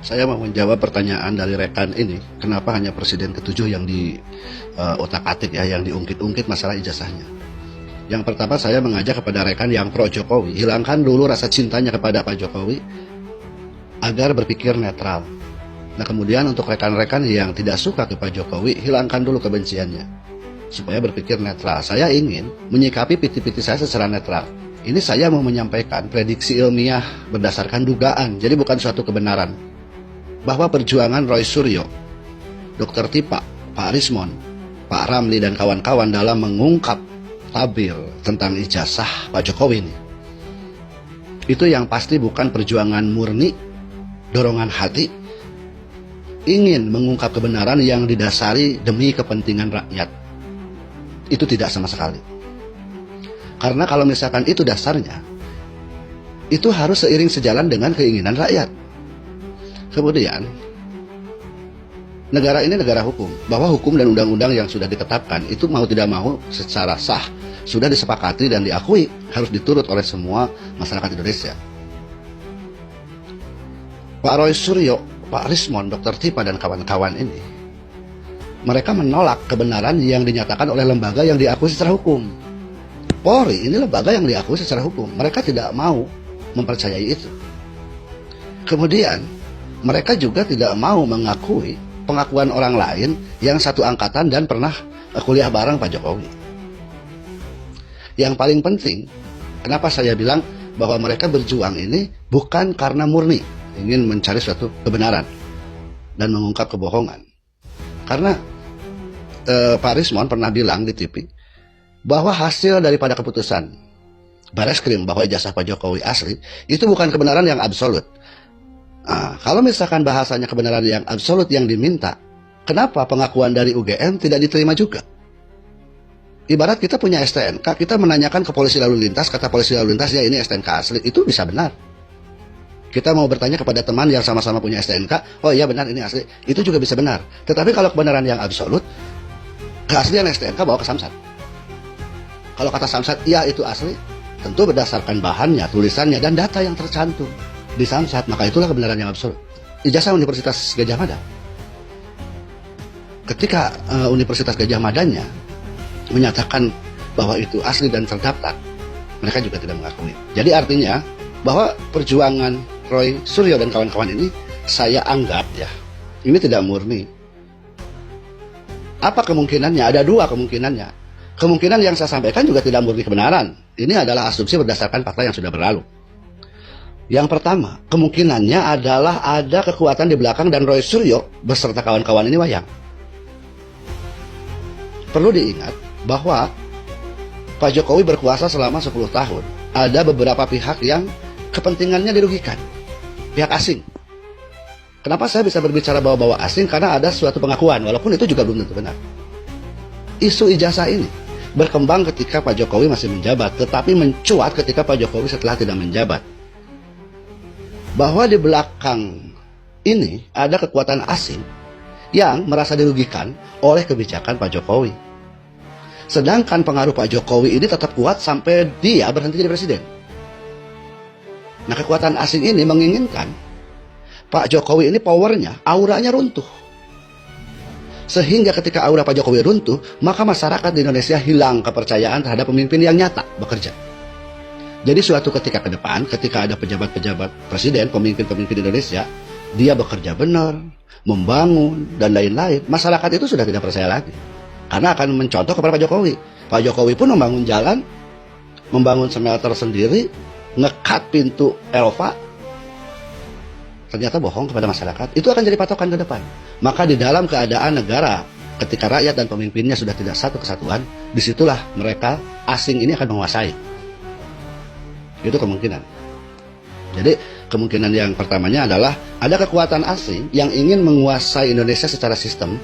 Saya mau menjawab pertanyaan dari rekan ini, kenapa hanya presiden ke-7 yang di otak-atik ya, yang diungkit-ungkit masalah ijazahnya. Yang pertama, saya mengajak kepada rekan yang pro Jokowi, hilangkan dulu rasa cintanya kepada Pak Jokowi agar berpikir netral. Nah, kemudian untuk rekan-rekan yang tidak suka ke Pak Jokowi, hilangkan dulu kebenciannya supaya berpikir netral. Saya ingin menyikapi piti-piti saya secara netral. Ini saya mau menyampaikan prediksi ilmiah berdasarkan dugaan, jadi bukan suatu kebenaran. Bahwa perjuangan Roy Suryo, Dr. Tipa, Pak Rismon, Pak Ramli dan kawan-kawan dalam mengungkap tabir tentang ijazah Pak Jokowi ini, itu yang pasti bukan perjuangan murni, dorongan hati, ingin mengungkap kebenaran yang didasari demi kepentingan rakyat. Itu tidak sama sekali. Karena kalau misalkan itu dasarnya, itu harus seiring sejalan dengan keinginan rakyat. Kemudian, negara ini negara hukum, bahwa hukum dan undang-undang yang sudah ditetapkan itu mau tidak mau secara sah sudah disepakati dan diakui harus diturut oleh semua masyarakat Indonesia. Pak Roy Suryo, Pak Rismon, Dr. Tipa dan kawan-kawan ini, mereka menolak kebenaran yang dinyatakan oleh lembaga yang diakui secara hukum. Polri ini lembaga yang diakui secara hukum. Mereka tidak mau mempercayai itu. Kemudian mereka juga tidak mau mengakui pengakuan orang lain yang satu angkatan dan pernah kuliah bareng Pak Jokowi. Yang paling penting, kenapa saya bilang bahwa mereka berjuang ini bukan karena murni ingin mencari suatu kebenaran dan mengungkap kebohongan. Karena Pak Rismon pernah bilang di TV bahwa hasil daripada keputusan Bareskrim bahwa ijazah Pak Jokowi asli itu bukan kebenaran yang absolut. Nah, kalau misalkan bahasanya kebenaran yang absolut yang diminta, kenapa pengakuan dari UGM tidak diterima juga? Ibarat kita punya STNK, kita menanyakan ke polisi lalu lintas, kata polisi lalu lintas ya ini STNK asli, itu bisa benar. Kita mau bertanya kepada teman yang sama-sama punya STNK, oh iya benar ini asli, itu juga bisa benar. Tetapi kalau kebenaran yang absolut, keaslian STNK bawa ke Samsat. Kalau kata Samsat, iya itu asli, tentu berdasarkan bahannya, tulisannya, dan data yang tercantum di Samsat, maka itulah kebenaran yang absolut. Ijazah Universitas Gadjah Mada, ketika Universitas Gadjah Madanya menyatakan bahwa itu asli dan terdaftar, mereka juga tidak mengakui. Jadi artinya bahwa perjuangan Roy Suryo dan kawan-kawan ini saya anggap ya, ini tidak murni. Apa kemungkinannya? Ada dua kemungkinannya. Kemungkinan yang saya sampaikan juga tidak murni kebenaran. Ini adalah asumsi berdasarkan fakta yang sudah berlalu. Yang pertama, kemungkinannya adalah ada kekuatan di belakang dan Roy Suryo beserta kawan-kawan ini wayang. Perlu diingat bahwa Pak Jokowi berkuasa selama 10 tahun. Ada beberapa pihak yang kepentingannya dirugikan. Pihak asing. Kenapa saya bisa berbicara bawa-bawa asing? Karena ada suatu pengakuan, walaupun itu juga belum tentu benar. Isu ijazah ini berkembang ketika Pak Jokowi masih menjabat, tetapi mencuat ketika Pak Jokowi setelah tidak menjabat. Bahwa di belakang ini ada kekuatan asing yang merasa dirugikan oleh kebijakan Pak Jokowi. Sedangkan pengaruh Pak Jokowi ini tetap kuat sampai dia berhenti jadi presiden. Nah, kekuatan asing ini menginginkan Pak Jokowi ini powernya, auranya runtuh. Sehingga ketika aura Pak Jokowi runtuh, maka masyarakat di Indonesia hilang kepercayaan terhadap pemimpin yang nyata bekerja. Jadi suatu ketika ke depan, ketika ada pejabat-pejabat presiden, pemimpin-pemimpin Indonesia, dia bekerja benar, membangun, dan lain-lain, masyarakat itu sudah tidak percaya lagi. Karena akan mencontoh kepada Pak Jokowi. Pak Jokowi pun membangun jalan, membangun smelter sendiri, ngekat pintu Eropa, ternyata bohong kepada masyarakat. Itu akan jadi patokan ke depan. Maka di dalam keadaan negara, ketika rakyat dan pemimpinnya sudah tidak satu kesatuan, disitulah mereka asing ini akan menguasai. Itu kemungkinan. Jadi kemungkinan yang pertamanya adalah ada kekuatan asing yang ingin menguasai Indonesia secara sistem.